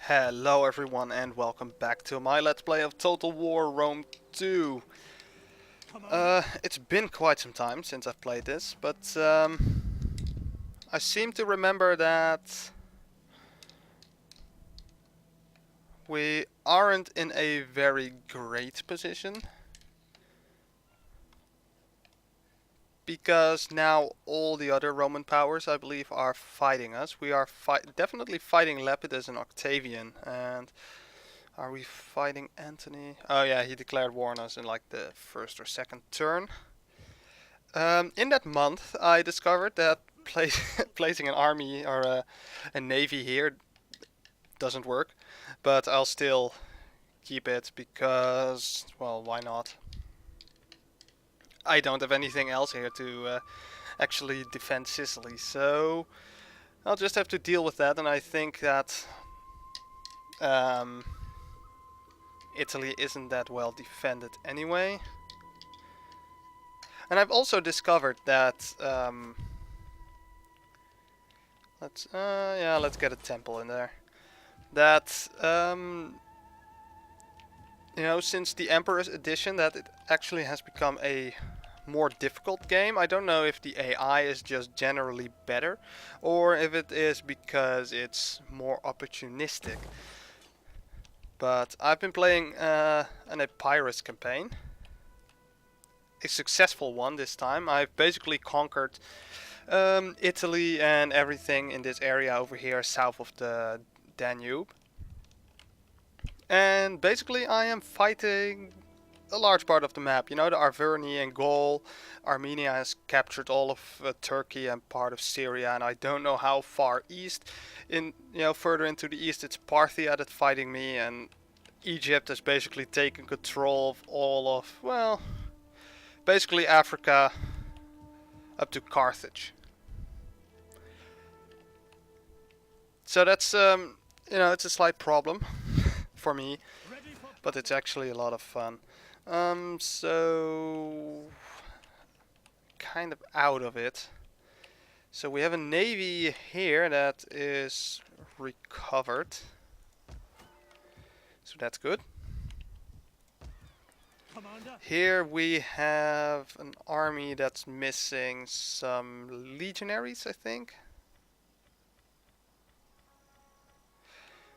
Hello everyone and welcome back to my Let's Play of Total War Rome 2. It's been quite some time since I've played this, but I seem to remember that we aren't in a very great position. Because now all the other Roman powers, I believe, are fighting us. We are definitely fighting Lepidus and Octavian, and are we fighting Antony? Oh yeah, he declared war on us in like the first or second turn. In that month, I discovered that placing an army or a navy here doesn't work, but I'll still keep it because, well, why not? I don't have anything else here to actually defend Sicily, so I'll just have to deal with that, and I think that Italy isn't that well defended anyway. And I've also discovered that let's get a temple in there. That since the Emperor's edition, that it actually has become a more difficult game. I don't know if the AI is just generally better, or if it is because it's more opportunistic. But I've been playing an Epirus campaign. A successful one this time. I've basically conquered Italy and everything in this area over here south of the Danube. And basically I am fighting a large part of the map. You know, the Arverni and Gaul. Armenia has captured all of Turkey and part of Syria, and I don't know how far east. Further into the east it's Parthia that's fighting me, and Egypt has basically taken control of all of, well, basically Africa up to Carthage. So that's it's a slight problem for me, but it's actually a lot of fun. So kind of out of it. So we have a navy here that is recovered. So that's good. Here we have an army that's missing some legionaries, I think.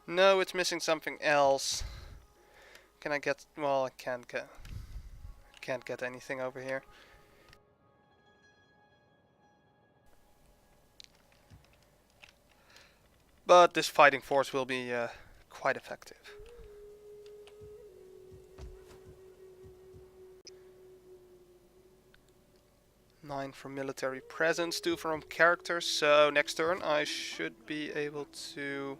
No, it's missing something else. Can I get... well, I can't get anything over here. But this fighting force will be quite effective. 9 from military presence, 2 from character, so next turn I should be able to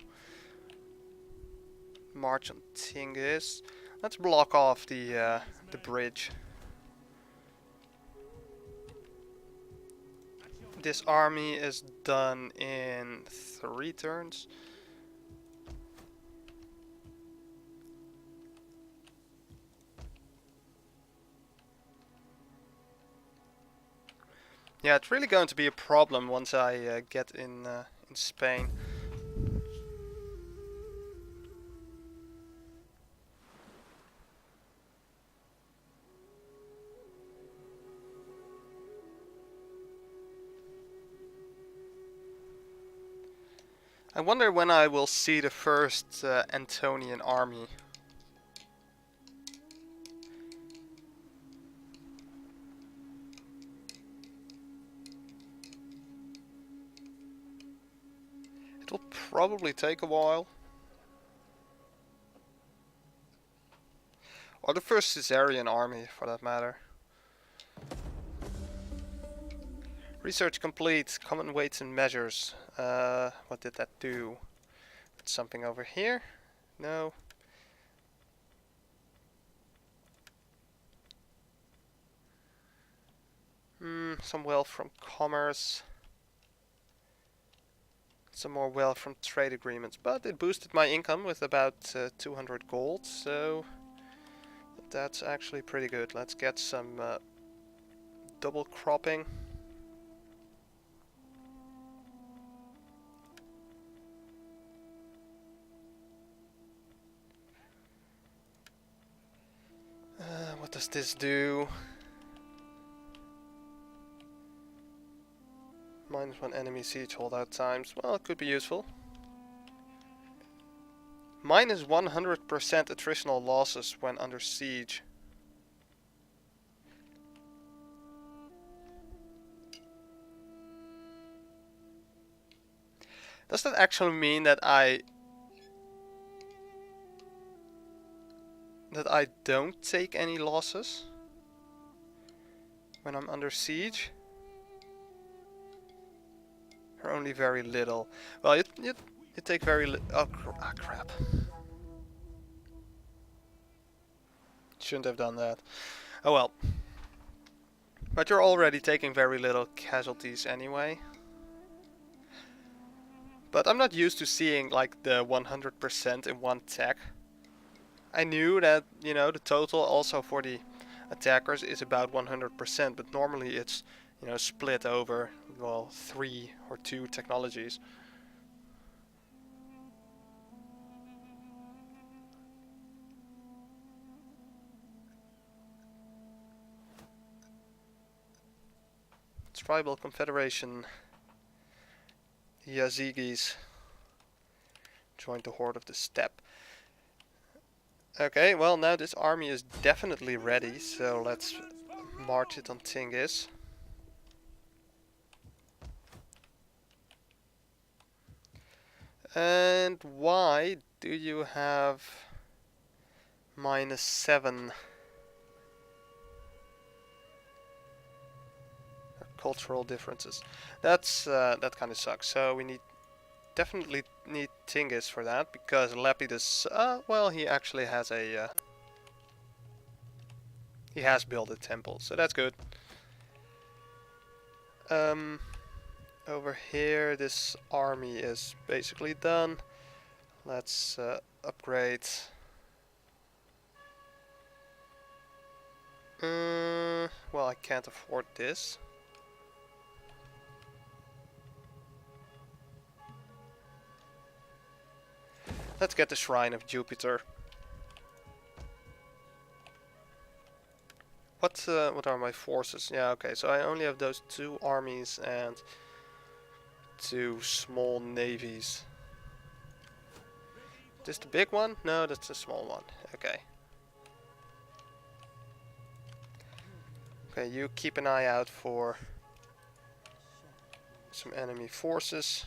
march on Tingis. Let's block off the bridge. This army is done in 3 turns. Yeah, it's really going to be a problem once I get in Spain. I wonder when I will see the first Antonian army. It will probably take a while. Or the first Caesarian army, for that matter. Research complete. Common weights and measures. What did that do? Put something over here? No. Some wealth from commerce. Some more wealth from trade agreements. But it boosted my income with about 200 gold, so that's actually pretty good. Let's get some double cropping. does this do? -1 enemy siege holdout times. Well, it could be useful. -100% attritional losses when under siege. Does that actually mean that I don't take any losses when I'm under siege? Or only very little? Well, you take very little. Oh, crap. Shouldn't have done that. Oh well. But you're already taking very little casualties anyway. But I'm not used to seeing like the 100% in one tech. I knew that, you know, the total also for the attackers is about 100%, but normally it's, you know, split over, well, 3 or 2 technologies. Tribal Confederation. The Yazigis joined the Horde of the Steppe. Okay, well now this army is definitely ready, so let's march it on Tingis. And why do you have -7? Cultural differences. That's that kind of sucks. So we definitely need Tingis for that, because Lepidus, well, he actually has a he has built a temple, so that's good. Over here, this army is basically done. Let's upgrade. Well, I can't afford this. Let's get the Shrine of Jupiter. What are my forces? Yeah, okay, so I only have those 2 armies and 2 small navies. This the big one? No, that's the small one. Okay. Okay, you keep an eye out for some enemy forces.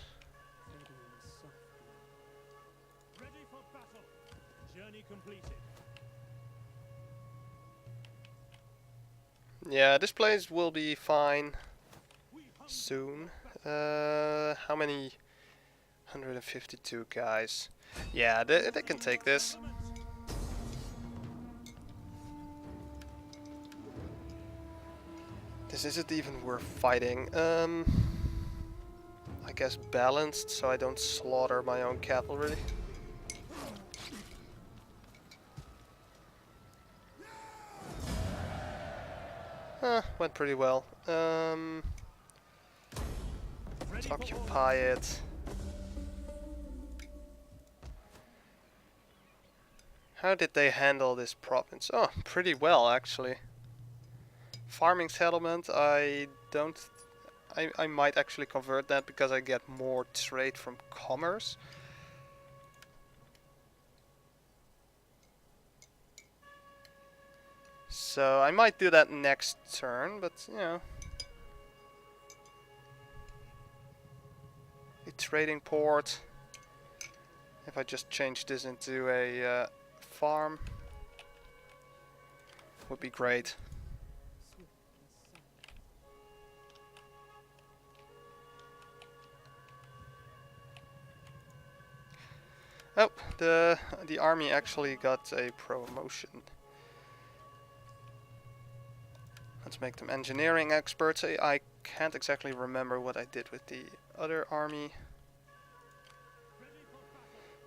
Ready for battle. Journey completed. Yeah, this place will be fine soon. How many? 152 guys. Yeah, they can take this. This isn't even worth fighting. I guess balanced, so I don't slaughter my own cavalry. Went pretty well. Let's occupy it. How did they handle this province? Oh, pretty well actually. Farming settlement, I might actually convert that because I get more trade from commerce. So I might do that next turn, but you know. A trading port. If I just change this into a farm, would be great. Oh, the army actually got a promotion. Let's make them engineering experts. I can't exactly remember what I did with the other army.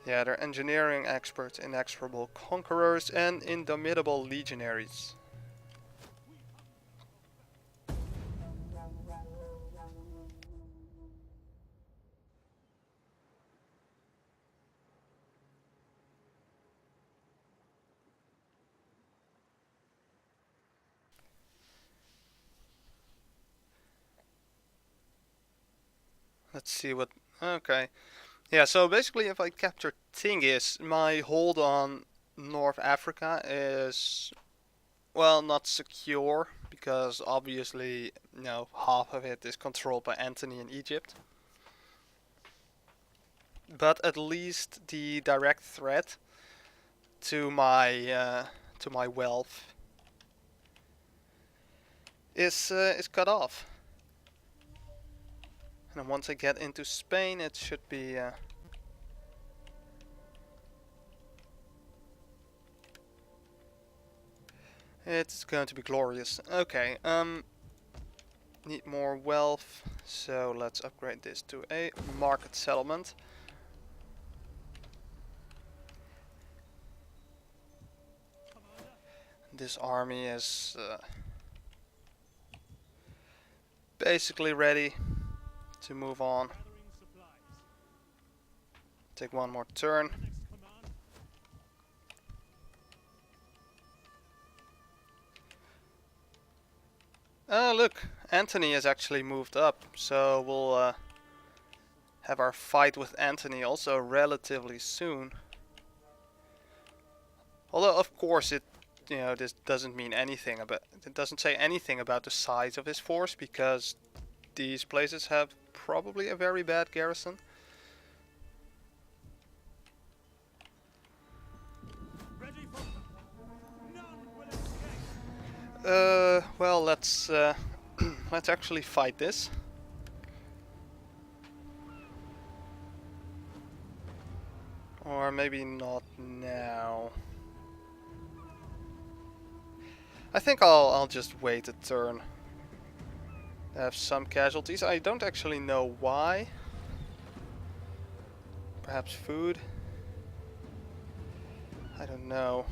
Yeah, they're engineering experts, inexorable conquerors, and indomitable legionaries. Let's see what... Okay. Yeah, so basically if I capture Tingis, my hold on North Africa is, well, not secure, because obviously, you know, half of it is controlled by Antony in Egypt. But at least the direct threat to my wealth is cut off. And then once I get into Spain, it should be it's going to be glorious. Okay, need more wealth, so let's upgrade this to a market settlement. This army is basically ready to move on. Gathering supplies. Take one more turn. Next command. Oh, look, Antony has actually moved up, so we'll have our fight with Antony also relatively soon. Although, of course, this doesn't mean anything about. It doesn't say anything about the size of his force, because these places have probably a very bad garrison. Ready for none will escape. Well, let's let's actually fight this. Or maybe not now. I think I'll just wait a turn. Have some casualties. I don't actually know why. Perhaps food? I don't know.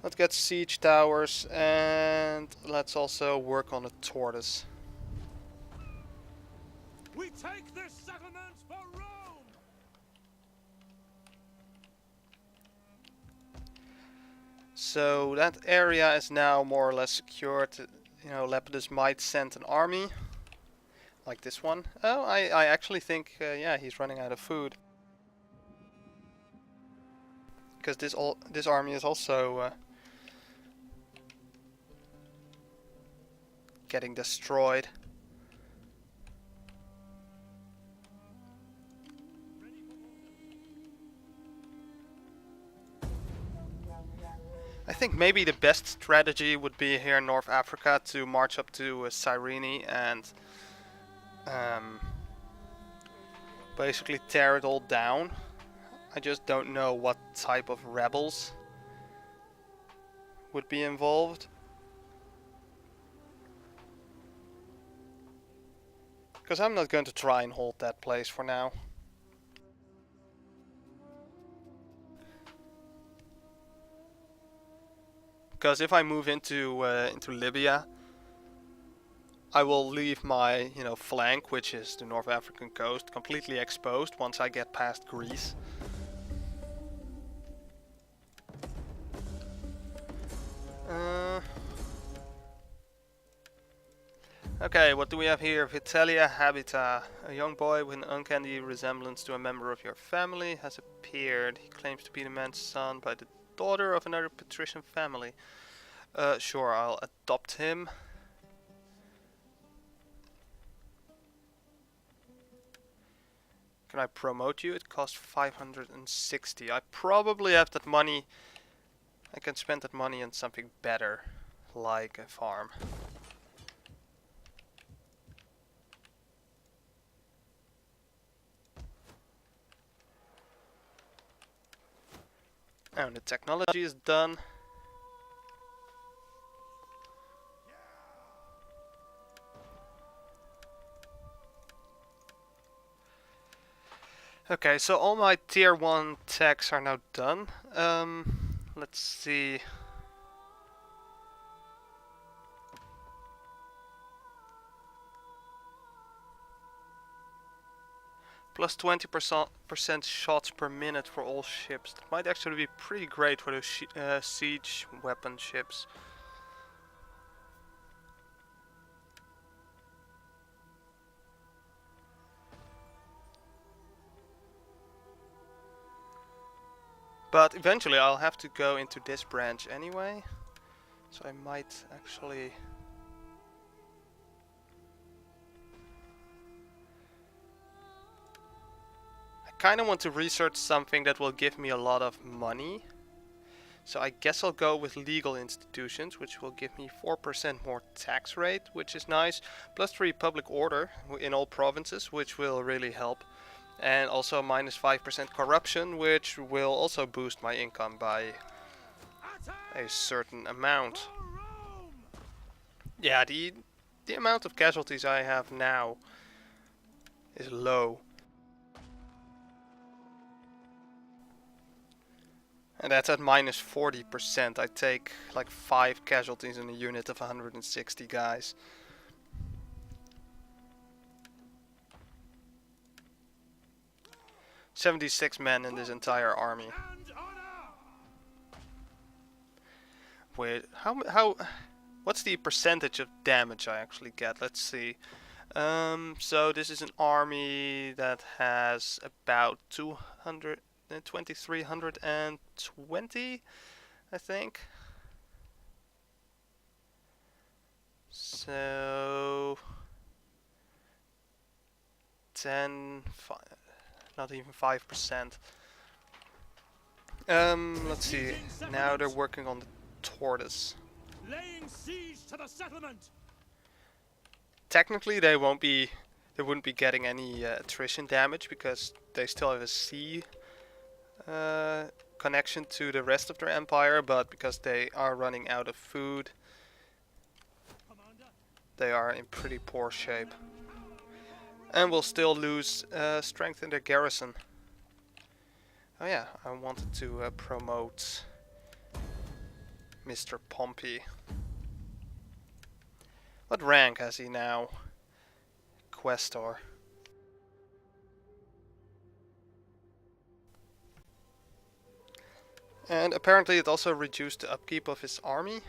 Let's get siege towers, and let's also work on a tortoise. We take this settlement for Rome. So that area is now more or less secured. You know, Lepidus might send an army, like this one. Oh, I actually think, yeah, he's running out of food. Because this army is also getting destroyed. I think maybe the best strategy would be here in North Africa to march up to Cyrene and basically tear it all down. I just don't know what type of rebels would be involved. Because I'm not going to try and hold that place for now. Because if I move into Libya, I will leave my flank, which is the North African coast, completely exposed once I get past Greece. Okay, what do we have here? Vitalia Habita. A young boy with an uncanny resemblance to a member of your family has appeared. He claims to be the man's son by the daughter of another patrician family. Sure, I'll adopt him. Can I promote you? It costs 560. I probably have that money. I can spend that money on something better, like a farm. And the technology is done. Okay, so all my tier 1 techs are now done. Let's see. Plus 20% shots per minute for all ships. That might actually be pretty great for those siege weapon ships. But eventually I'll have to go into this branch anyway. So I might actually... I kind of want to research something that will give me a lot of money. So I guess I'll go with legal institutions, which will give me 4% more tax rate, which is nice. Plus 3 public order in all provinces, which will really help. And also minus 5% corruption, which will also boost my income by a certain amount. Yeah, the amount of casualties I have now is low. And that's at minus 40%. I take like 5 casualties in a unit of 160 guys. "76 men in this entire army." Wait, what's the percentage of damage I actually get? Let's see. So this is an army that has about 2320, I think. So 5, not even 5%. Let's see. Now they're working on the tortoise. Laying siege to the settlement. Technically, they wouldn't be getting any attrition damage because they still have a sea connection to the rest of their empire, but because they are running out of food, they are in pretty poor shape. And will still lose strength in their garrison. Oh yeah, I wanted to promote Mr. Pompey. What rank has he now? Questor. And apparently it also reduced the upkeep of his army.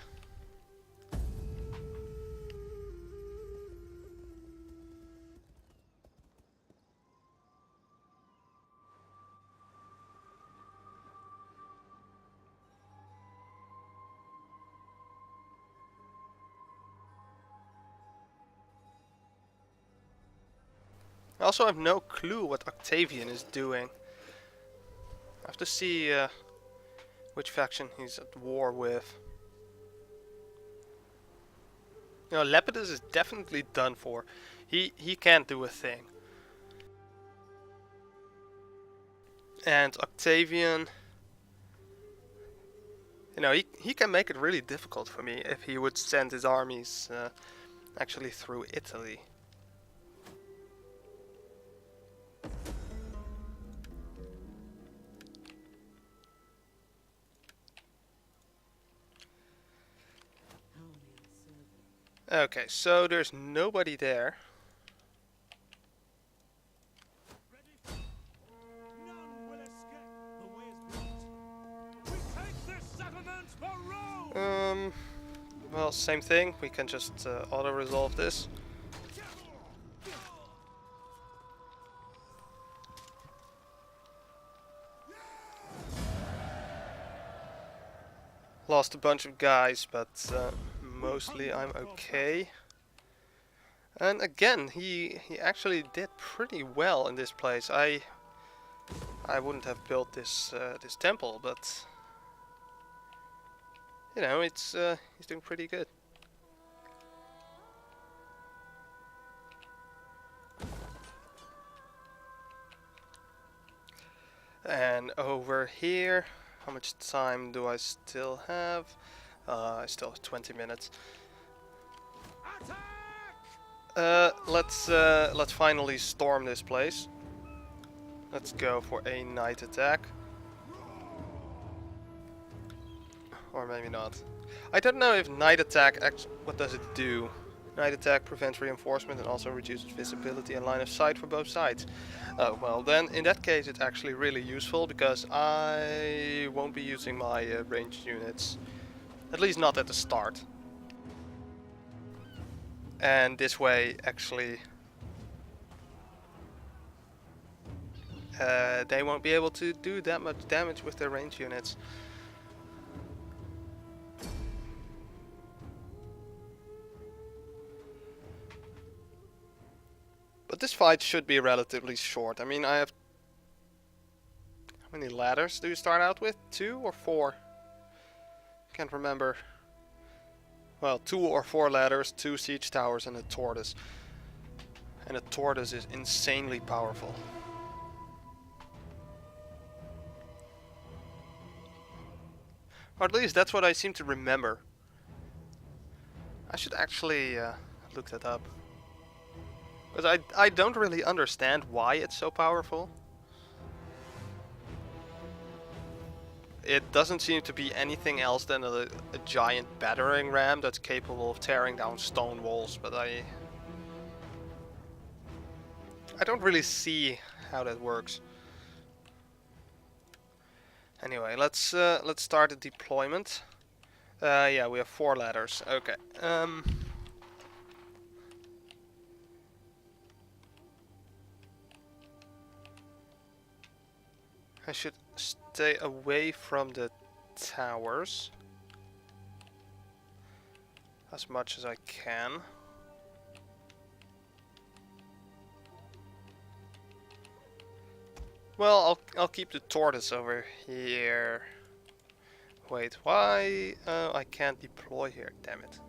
I also have no clue what Octavian is doing. I have to see which faction he's at war with. You know, Lepidus is definitely done for. He can't do a thing. And Octavian, you know, he can make it really difficult for me if he would send his armies actually through Italy. Okay, so there's nobody there. None will escape. The way is blocked. We take this settlement for Rome. Well, same thing. We can just auto-resolve this. Lost a bunch of guys, but mostly I'm okay. And again, he actually did pretty well in this place. I wouldn't have built this this temple, but you know, it's he's doing pretty good. And over here, how much time do I still have? I still have 20 minutes. Let's finally storm this place. Let's go for a night attack. Or maybe not. I don't know if night attack what does it do? Night attack prevents reinforcement and also reduces visibility and line of sight for both sides. Oh, well then in that case it's actually really useful because I won't be using my ranged units. At least not at the start. And this way actually they won't be able to do that much damage with their range units. But this fight should be relatively short. I mean, I have... How many ladders do you start out with? 2 or 4? Can't remember. Well, 2 or 4 ladders, 2 siege towers and a tortoise. And a tortoise is insanely powerful. Or at least that's what I seem to remember. I should actually look that up. Because I don't really understand why it's so powerful. It doesn't seem to be anything else than a giant battering ram that's capable of tearing down stone walls, but I don't really see how that works. Anyway, let's start the deployment. Yeah, we have 4 ladders. Okay. I should stay away from the towers as much as I can. Well, I'll keep the tortoise over here. Wait, why? I can't deploy here. Damn it.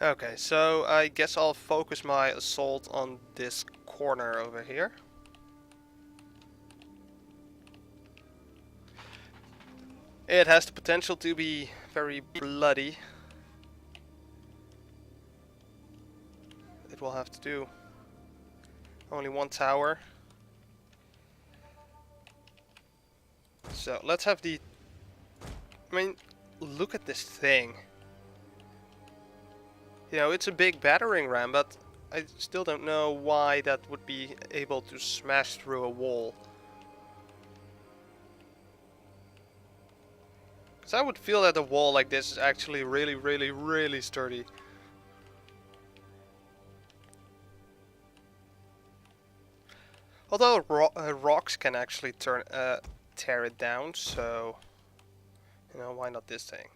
Okay, so I guess I'll focus my assault on this corner over here. It has the potential to be very bloody. It will have to do. Only 1 tower. So let's have the... I mean, look at this thing. You know, it's a big battering ram, but I still don't know why that would be able to smash through a wall. Because I would feel that a wall like this is actually really sturdy. Although rocks can actually tear it down, so you know, why not this thing?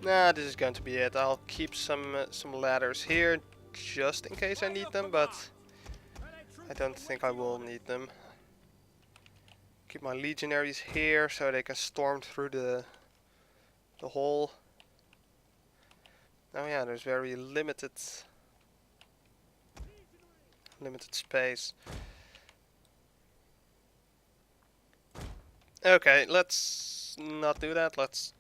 Nah, this is going to be it. I'll keep some ladders here just in case I need them, but I don't think I will need them. Keep my legionaries here so they can storm through the hole. Oh yeah, there's very limited space. Okay, let's not do that. Let's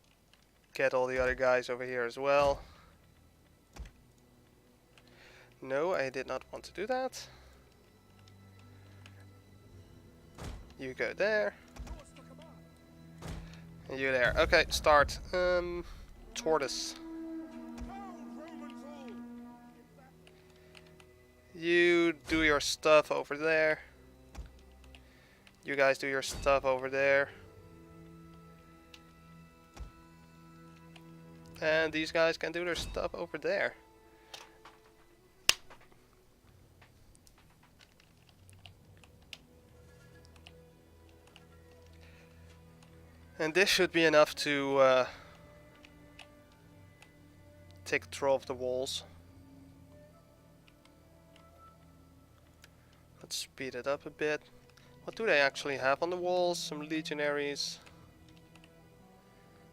get all the other guys over here as well. No, I did not want to do that. You go there. And you there. Okay, start. Tortoise. You do your stuff over there. You guys do your stuff over there. And these guys can do their stuff over there. And this should be enough to take control of the walls. Let's speed it up a bit. What do they actually have on the walls? Some legionaries.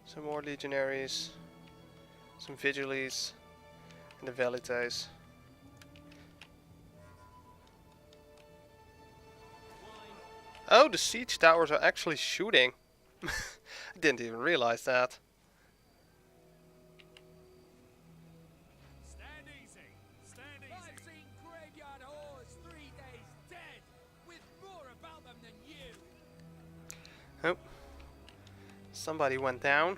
Some more legionaries. Some vigiles. And the velites. Oh, the siege towers are actually shooting. I didn't even realize that. Stand easy. Stand easy. I've seen graveyard whores 3 days dead, with more about them than you. Oh. Somebody went down.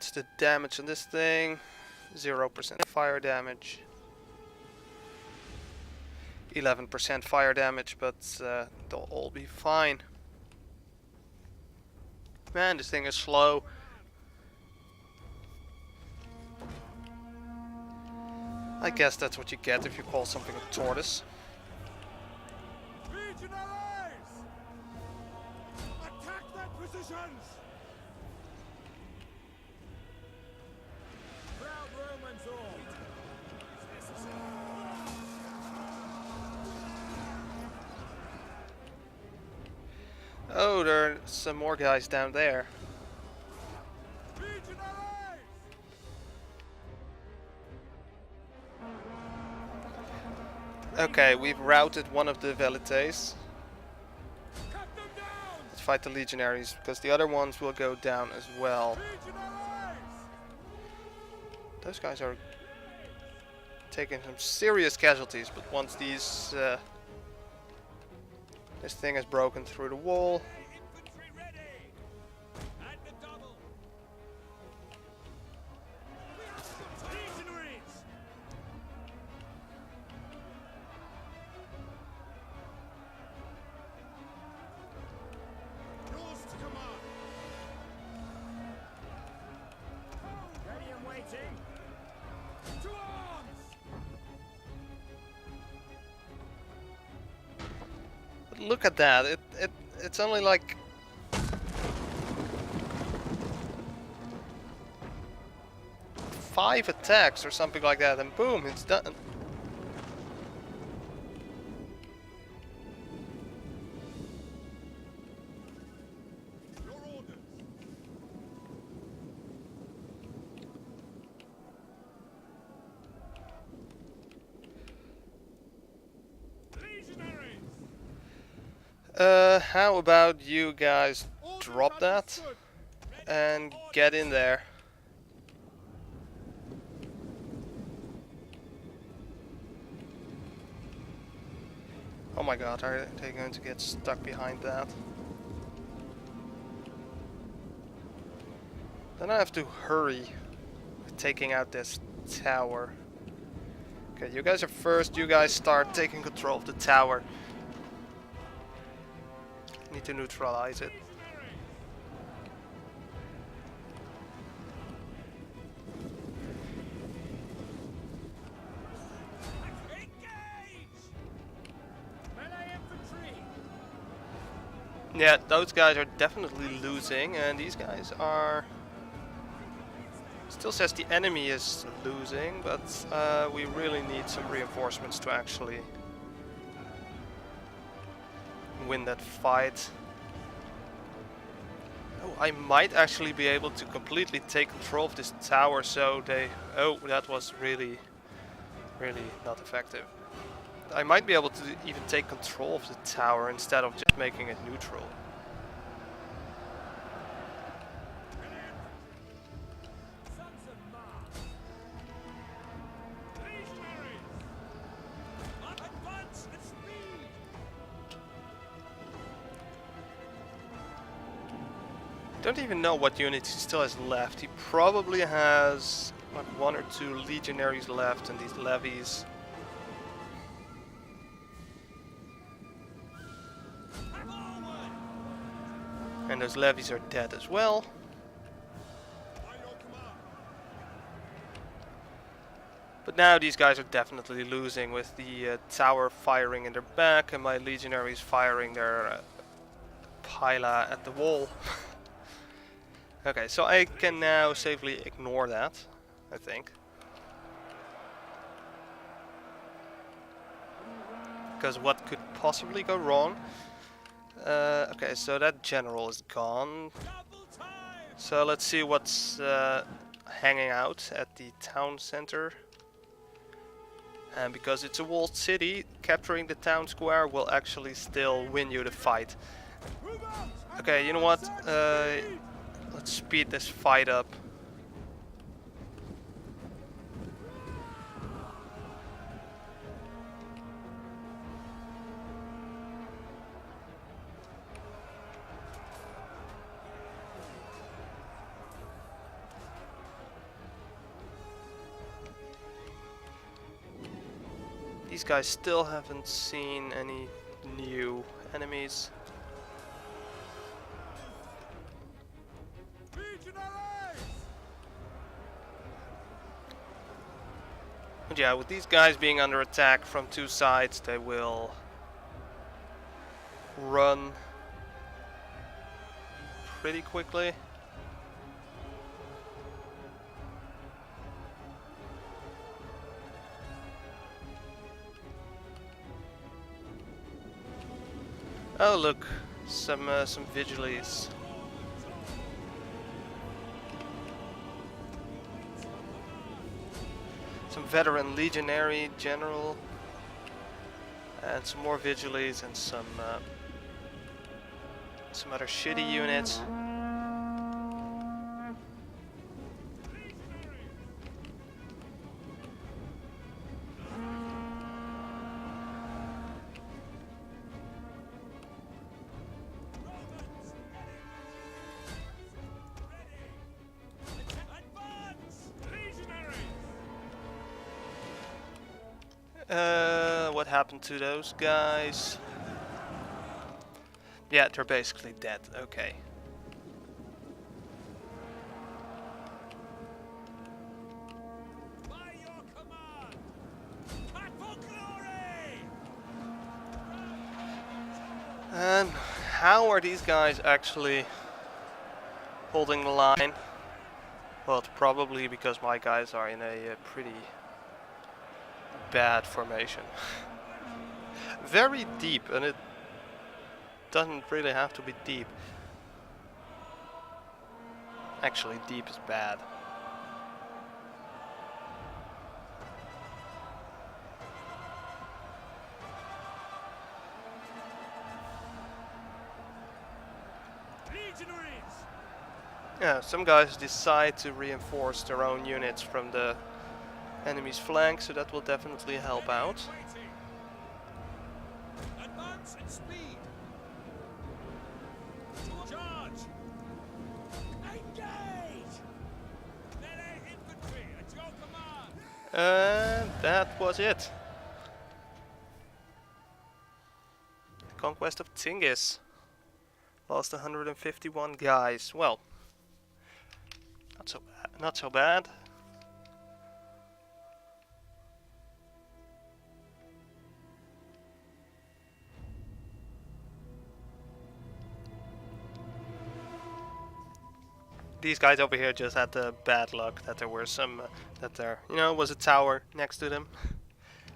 What's the damage on this thing? 0% fire damage. 11% fire damage, but they'll all be fine. Man, this thing is slow. I guess that's what you get if you call something a tortoise. Legionaries! Attack their positions! Proud Romans all! Oh, there are some more guys down there. Legionaries! Okay, we've routed one of the velites. Cut them down! Let's fight the legionaries, because the other ones will go down as well. Legionaries! Those guys are taking some serious casualties, but once these this thing is broken through the wall, Infantry ready! At the double! Legionaries! Yours to command! Ready and waiting! To arms! but look at that. It's only like 5 attacks or something like that, and boom, it's done. Your orders! Legionaries! How about you guys Orders drop that understood. and get in there? Oh my god, are they going to get stuck behind that? Then I have to hurry with taking out this tower. Okay, you guys are first. You guys start taking control of the tower. Need to neutralize it. Melee infantry! Yeah, those guys are definitely losing, and these guys are... Still says the enemy is losing, but we really need some reinforcements to actually win that fight. Oh, I might actually be able to completely take control of this tower, so they... Oh, that was really not effective. I might be able to even take control of the tower instead of just making it neutral. Sons of Mars! Legionaries! Advance at speed! Don't even know what unit he still has left. He probably has like 1 or 2 legionaries left and these levies. Forward! And those levies are dead as well. By your command! But now these guys are definitely losing with the tower firing in their back and my legionaries firing their pila at the wall. Okay, so I can now safely ignore that, I think. Because what could possibly go wrong? Okay, so that general is gone. Double time! So let's see what's hanging out at the town center. And because it's a walled city, capturing the town square will actually still win you the fight. Move out! Okay, you know what? Let's speed this fight up. These guys still haven't seen any new enemies. But yeah, with these guys being under attack from two sides, they will run pretty quickly. Oh look, some vigiles. Some veteran legionary general, and some more vigiles and some other shitty units. What happened to those guys? Yeah, they're basically dead. Okay. By your command! Fight for glory! And how are these guys actually holding the line? Well, it's probably because my guys are in a pretty bad formation. Very deep, and it doesn't really have to be deep. Actually, deep is bad. Legionaries! Yeah, some guys decide to reinforce their own units from the enemy's flank, so that will definitely help out. Advance and speed! Charge! Engage! Melee infantry at your command! And that was it. The conquest of Tingis. Lost 151 guys. Well, not so bad. Not so bad. These guys over here just had the bad luck that there were some, that there, was a tower next to them.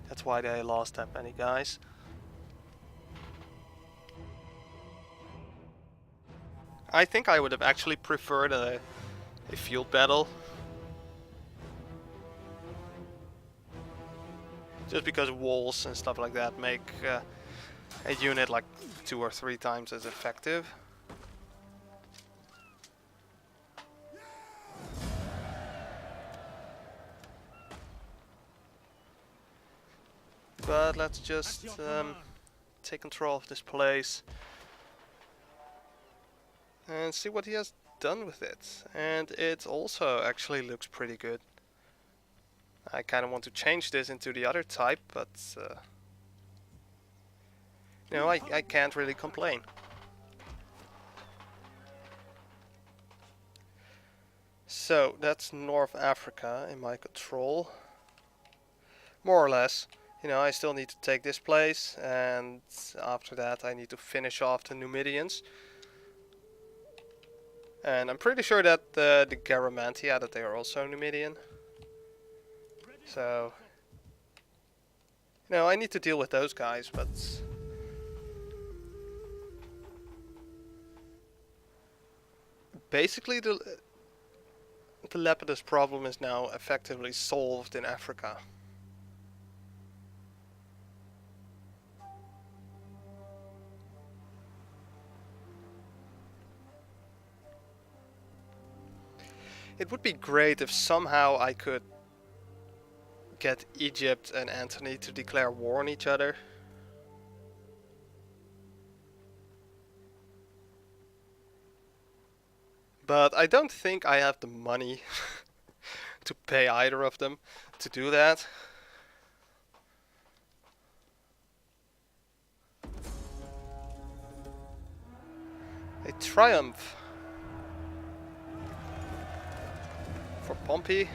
That's why they lost that many guys. I think I would have actually preferred a field battle. Just because walls and stuff like that make a unit like 2 or 3 times as effective. But let's just take control of this place and see what he has done with it. And it also actually looks pretty good. I kind of want to change this into the other type, but I can't really complain. So that's North Africa in my control, more or less. I still need to take this place, and after that I need to finish off the Numidians. And I'm pretty sure that the Garamantia, that they are also Numidian. So, I need to deal with those guys, but basically the Lepidus problem is now effectively solved in Africa. It would be great if somehow I could get Egypt and Antony to declare war on each other. But I don't think I have the money to pay either of them to do that. A triumph for Pompey.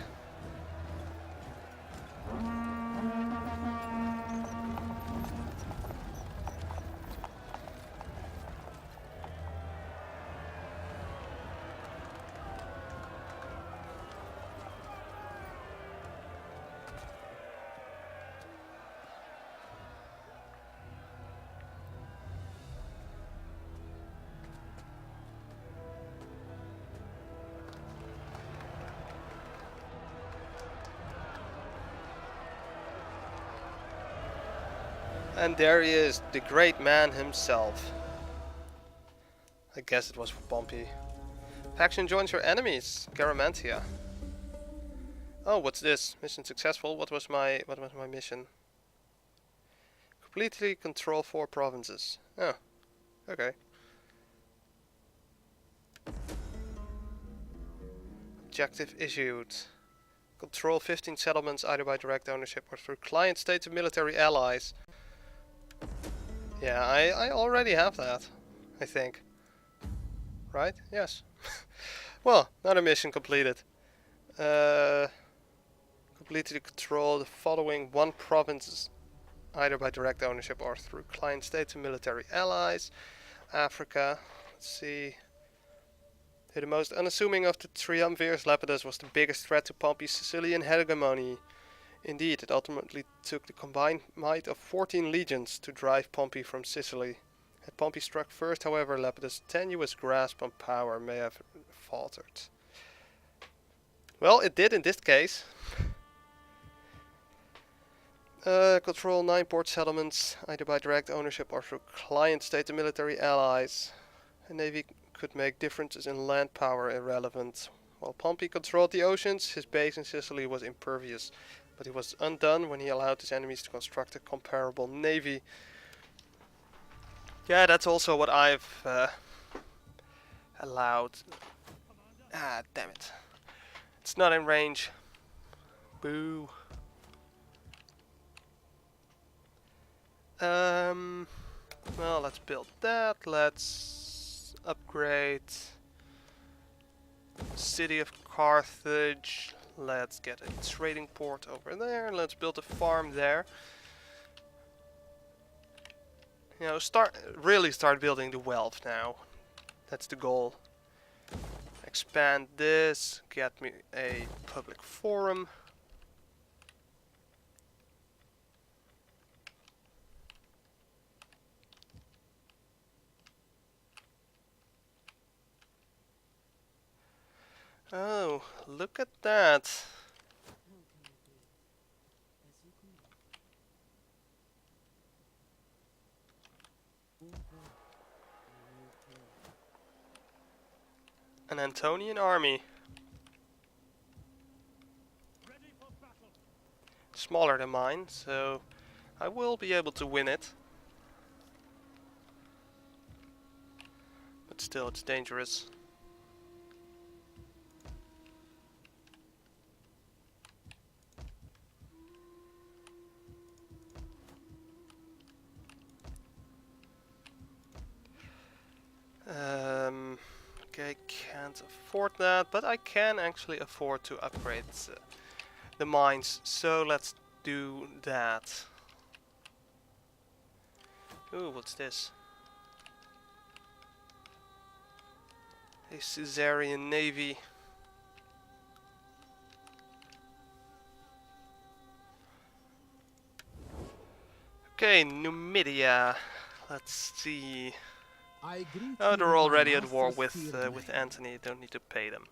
And there he is, the great man himself. I guess it was for Pompey. Faction joins your enemies, Garamantia. Oh, what's this? Mission successful. What was my mission? Completely control 4 provinces. Oh, okay. Objective issued. Control 15 settlements either by direct ownership or through client states and military allies. Yeah, I already have that, I think. Right? Yes. Well, another mission completed. Completely control the following 1 provinces either by direct ownership or through client states and military allies. Africa. Let's see. The most unassuming of the triumvirs, Lepidus was the biggest threat to Pompey's Sicilian hegemony. Indeed, it ultimately took the combined might of 14 legions to drive Pompey from Sicily. Had Pompey struck first, however, Lepidus' tenuous grasp on power may have faltered. Well, it did in this case. Control 9 port settlements, either by direct ownership or through client state and military allies. A navy could make differences in land power irrelevant. While Pompey controlled the oceans, his base in Sicily was impervious, but he was undone when he allowed his enemies to construct a comparable navy. Yeah, that's also what I've allowed. Ah, damn it. It's not in range. Boo. Well, let's build that. Let's upgrade City of Carthage. Let's get a trading port over there. Let's build a farm there. You know, really start building the wealth now. That's the goal. Expand this. Get me a public forum. Oh, look at that. An Antonian army. Smaller than mine, so I will be able to win it. But still, it's dangerous. Okay, can't afford that, but I can actually afford to upgrade the mines, so let's do that. Ooh, what's this? A Caesarian navy. Okay, Numidia. Let's see. Oh, they're already at war with Antony. Don't need to pay them.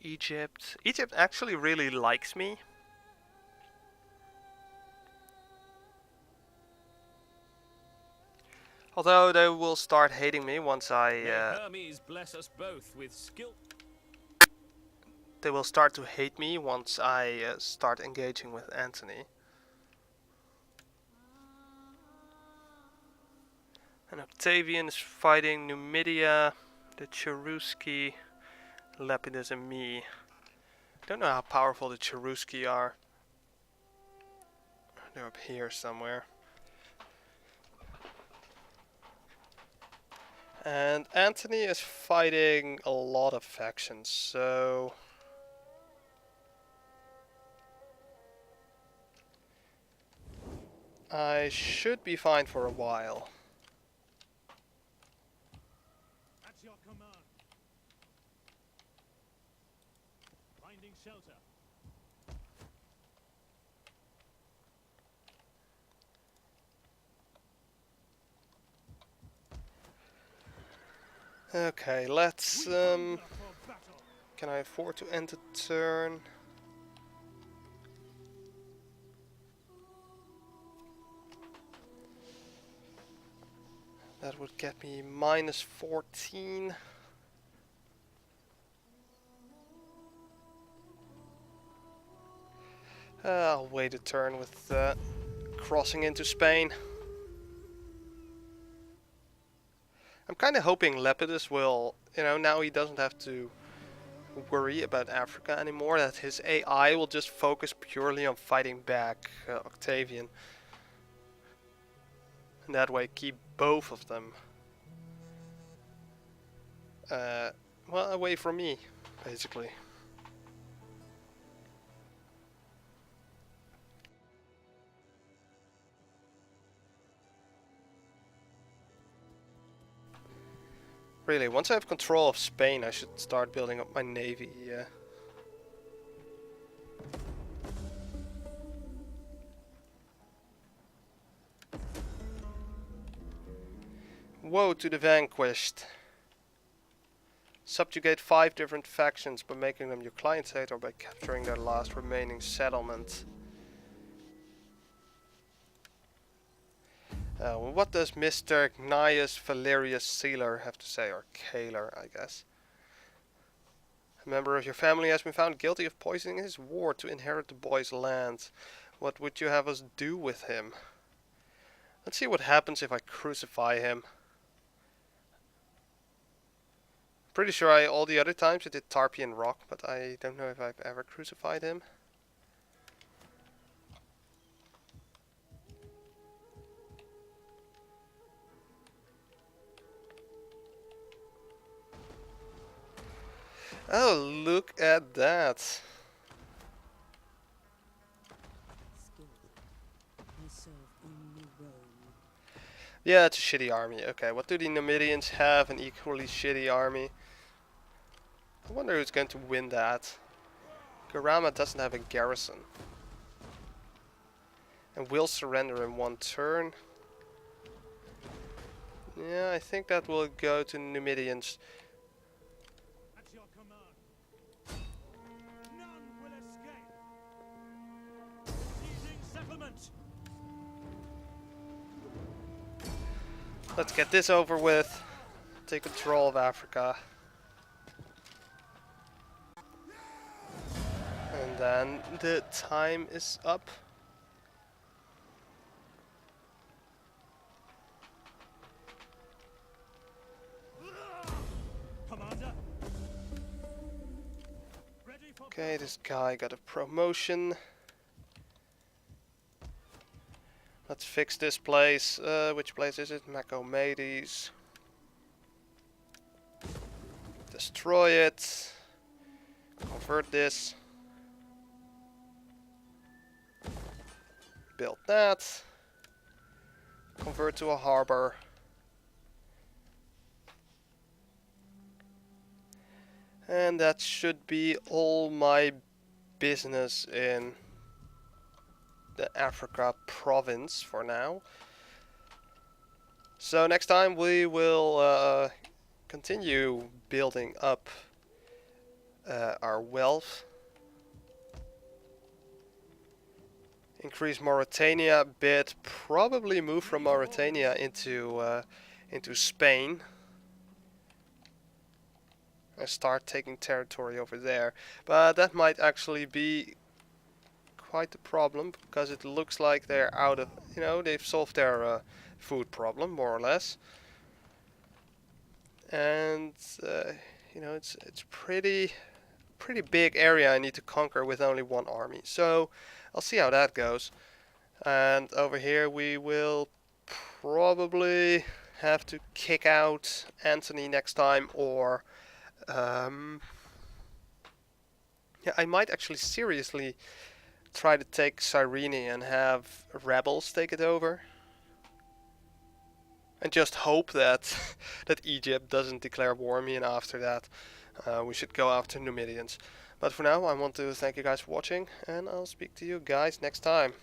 Egypt. Egypt actually really likes me. Although they will start hating me once May Hermes bless us both with skill. They will start to hate me once I start engaging with Antony. And Octavian is fighting Numidia, the Cherusci, Lepidus and me. Don't know how powerful the Cherusci are. They're up here somewhere. And Antony is fighting a lot of factions, so I should be fine for a while. At your command. Finding shelter. Okay, let's We hunger for battle. can I afford to end the turn? That would get me minus 14. I'll wait a turn with crossing into Spain. I'm kind of hoping Lepidus will, now he doesn't have to worry about Africa anymore, that his AI will just focus purely on fighting back Octavian. And that way keep both of them well, away from me, basically. Really, once I have control of Spain, I should start building up my navy. Woe to the vanquished. Subjugate 5 different factions by making them your client state or by capturing their last remaining settlement. What does Mr. Gnaeus Valerius Sealer have to say? Or Kaler, I guess. A member of your family has been found guilty of poisoning his ward to inherit the boy's land. What would you have us do with him? Let's see what happens if I crucify him. Pretty sure all the other times I did Tarpeian Rock, but I don't know if I've ever crucified him. Oh, look at that. Skilled. I serve only Rome. Yeah, it's a shitty army. Okay, what do the Numidians have? An equally shitty army. I wonder who's going to win that. Garama doesn't have a garrison. And will surrender in 1 turn. Yeah, I think that will go to Numidians. At your command. None will escape. Seizing settlement. Let's get this over with. Take control of Africa. And then the time is up. Commander. Ready for Okay, this guy got a promotion. Let's fix this place. Which place is it? Macomades. Destroy it. Convert this. Build that. Convert to a harbor. And that should be all my business in the Africa province for now. So next time we will continue building up our wealth. Increase Mauritania a bit. Probably move from Mauritania into Spain. And start taking territory over there. But that might actually be quite a problem, because it looks like they're out of, they've solved their food problem more or less. And it's pretty big area I need to conquer with only 1 army. So I'll see how that goes. And over here we will probably have to kick out Antony next time, or yeah, I might actually seriously try to take Cyrene and have rebels take it over. And just hope that that Egypt doesn't declare war on me, and after that we should go after Numidians. But for now, I want to thank you guys for watching, and I'll speak to you guys next time.